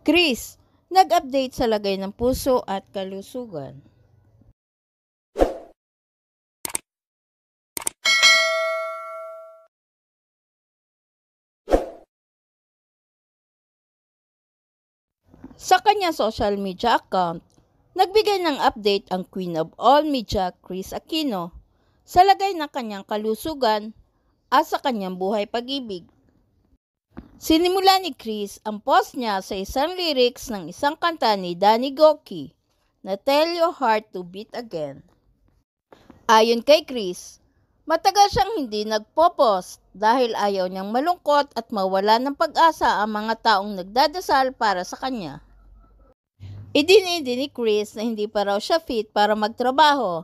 Chris, nag-update sa lagay ng puso at kalusugan. Sa kanyang social media account, nagbigay ng update ang Queen of All Media, Kris Aquino, sa lagay ng kanyang kalusugan at sa kanyang buhay pag-ibig. Sinimula ni Kris ang post niya sa isang lyrics ng isang kanta ni Danny Gokey na Tell Your Heart to Beat Again. Ayon kay Kris, matagal siyang hindi nagpo-post dahil ayaw niyang malungkot at mawala ng pag-asa ang mga taong nagdadasal para sa kanya. Idinidi ni Kris na hindi pa raw siya fit para magtrabaho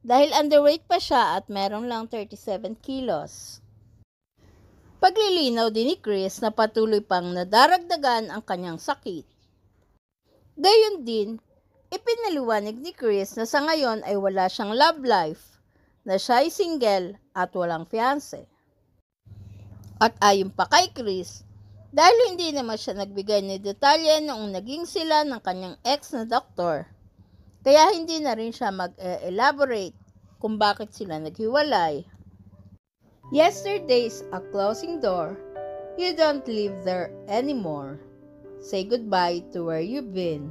dahil underweight pa siya at meron lang 37 kilos. Paglilinaw din ni Kris na patuloy pang nadaragdagan ang kanyang sakit. Gayon din, ipinaliwanag ni Kris na sa ngayon ay wala siyang love life, na siya ay single at walang fiancé. At ayon pa kay Kris, dahil hindi naman siya nagbigay ng detalye noong naging sila ng kanyang ex na doktor, kaya hindi na rin siya mag-elaborate kung bakit sila naghiwalay. Yesterday's a closing door, you don't live there anymore. Say goodbye to where you've been,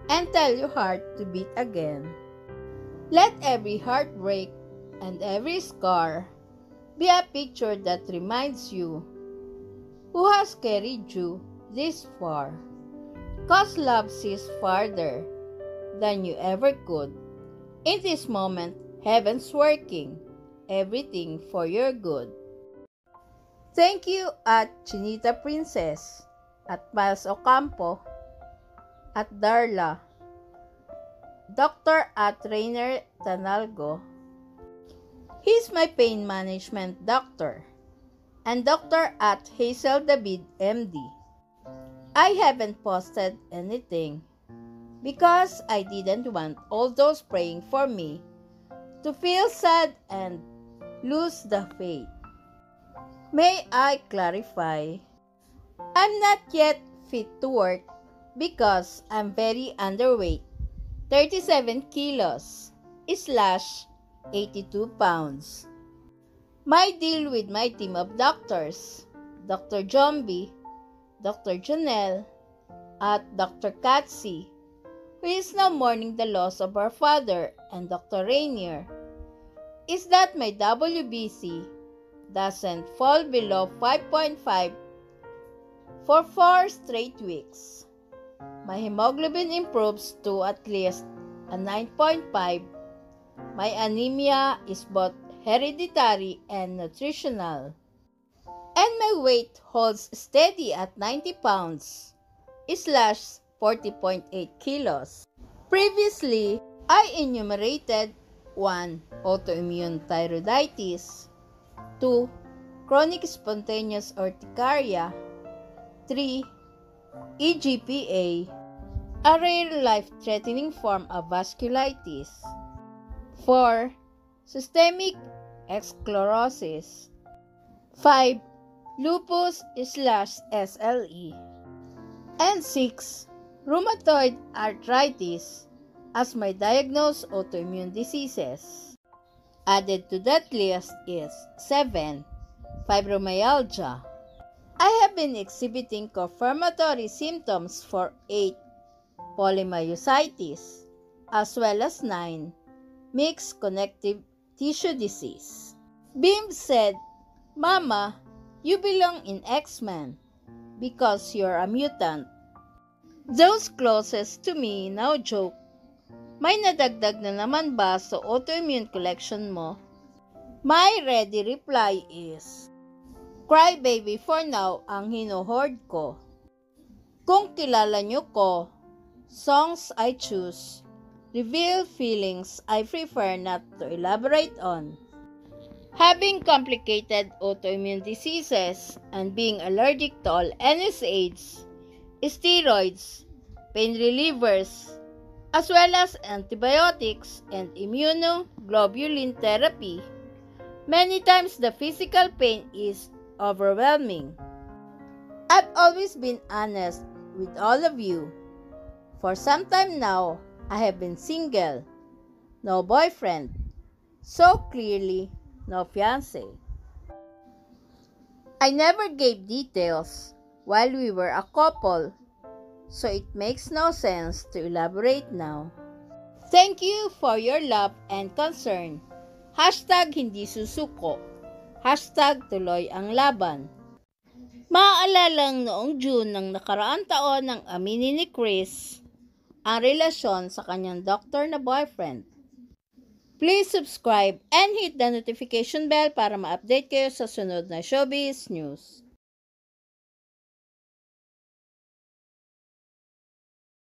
and tell your heart to beat again. Let every heartbreak and every scar be a picture that reminds you who has carried you this far. 'Cause love sees farther than you ever could. In this moment, heaven's working everything for your good. Thank you at Chinita Princess, at Miles Ocampo, at Darla, Dr. at Rainer Tanalgo. He's my pain management doctor, and Dr. at Hazel David MD. I haven't posted anything because I didn't want all those praying for me to feel sad and lose the faith. May I clarify? I'm not yet fit to work because I'm very underweight, 37 kilos / 82 pounds. My deal with my team of doctors, Dr. Jombi, Dr. Janelle, at Dr. Katsi, who is now mourning the loss of our father, and Dr. Rainier, is that my WBC doesn't fall below 5.5 for 4 straight weeks. My hemoglobin improves to at least a 9.5. My anemia is both hereditary and nutritional. And my weight holds steady at 90 pounds / 40.8 kilos. Previously, I enumerated 1. Autoimmune thyroiditis, 2. Chronic spontaneous urticaria, 3. EGPA, a rare life-threatening form of vasculitis, 4. Systemic sclerosis, 5. Lupus / SLE, and 6. Rheumatoid arthritis, as my diagnosed autoimmune diseases. Added to that list is 7. Fibromyalgia. I have been exhibiting confirmatory symptoms for 8. Polymyositis, as well as 9. Mixed connective tissue disease. Bim said, "Mama, you belong in X-Men because you're a mutant." Those closest to me now joke, "May nadagdag na naman ba sa autoimmune collection mo?" My ready reply is, "Crybaby for now ang hino-hoard ko. Kung kilala nyo ko, songs I choose, reveal feelings I prefer not to elaborate on." Having complicated autoimmune diseases and being allergic to all NSAIDs, steroids, pain relievers, as well as antibiotics and immunoglobulin therapy, many times the physical pain is overwhelming. I've always been honest with all of you. For some time now, I have been single, no boyfriend, so clearly no fiancé. I never gave details while we were a couple, so it makes no sense to elaborate now. Thank you for your love and concern. Hashtag hindi susuko. Hashtag tuloy ang laban. Maaalalang noong June ng nakaraang taon nang aminin ni Chris ang relasyon sa kanyang doktor na boyfriend. Please subscribe and hit the notification bell para ma-update kayo sa sunod na showbiz news.